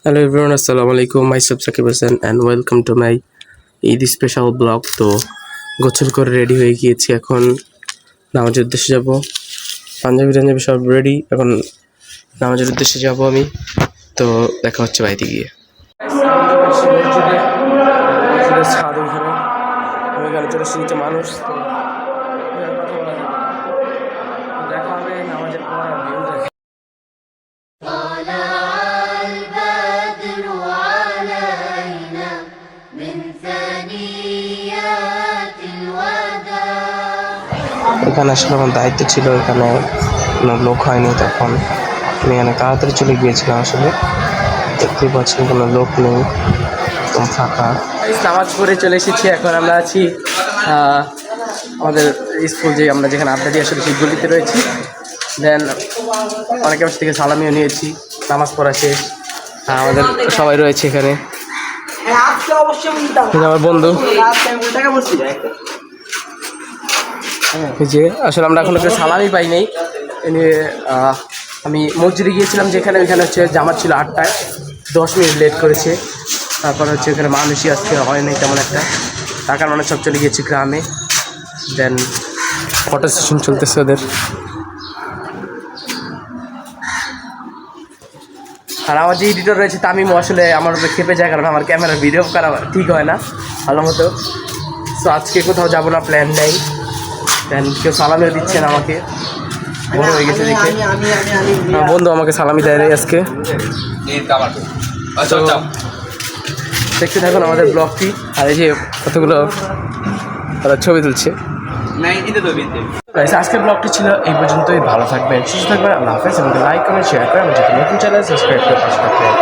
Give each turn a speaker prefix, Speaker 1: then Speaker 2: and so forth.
Speaker 1: Hello everyone, assalamu alaikum. Myself Sakib Hassan and welcome to my Eid special blog. তো গোসল করে ready হয়ে গিয়েছি, এখন নামাজের উদ্দেশ্যে যাব। পাঞ্জাবি সব রেডি, এখন নামাজের উদ্দেশ্যে যাব আমি। তো দেখা হচ্ছে বাড়িতে গিয়ে। এখানে চলে এসেছে মানুষ, তো দেখা হবে নামাজের পর। এখানে আসলে আমার দায়িত্ব ছিল, এখানে কোনো লোক হয়নি, তখন আমি এখানে তাড়াতাড়ি চলে গিয়েছিলাম। আসলে দেখতেই পাচ্ছেন কোনো লোক নেই, একদম ফাঁকা। নামাজ পড়ে চলে এসেছি, এখন আমরা আছি আমাদের স্কুল যে আমরা যেখানে আড্ডা দিয়ে আসলে সেই গলিতে রয়েছি। দেন অনেকের কাছ থেকে সালামিও নিয়েছি, নামাজ পড়া শেষ। আমাদের সবাই রয়েছে এখানে, আমার বন্ধু। যে আসলে আমরা এখন একটা সালামি পাই নাই, আমি মসজিদে গিয়েছিলাম যেখানে, ওইখানে হচ্ছে জামাত ছিল 8টায়, 10 মিনিট লেট করেছে। তারপর হচ্ছে এখানে মানুষই আজকে হয় নাই তেমন একটা, টাকার মানুষ সব চলে গিয়েছে গ্রামে। দেন ফটো সেশন চলতেছে ওদের। আর আমার যে এডিটর রয়েছে তামিম, আসলে আমার উপরে খেপে যায়, কারণ আমার ক্যামেরা ভিডিও করা ঠিক হয় না ভালো মতো। সো আজকে কোথাও যাবো না, প্ল্যান নেই। দেন কেউ সালামিও দিচ্ছেন আমাকে, বড় হয়ে গেছে দেখে। বন্ধু আমাকে সালামি দেয় রে আজকে। দেখতে থাকুন আমাদের ব্লগটি। আর এই যে কতগুলো তারা ছবি তুলছে। আজকের ব্লগটি ছিল এই পর্যন্তই। ভালো থাকবেন, সুস্থ থাকবেন, আল্লাহ হাফেজ। এবং লাইক করেন, শেয়ার করেন, আমাদের নতুন চ্যানেল সাবস্ক্রাইব করে পাশে থাকবেন।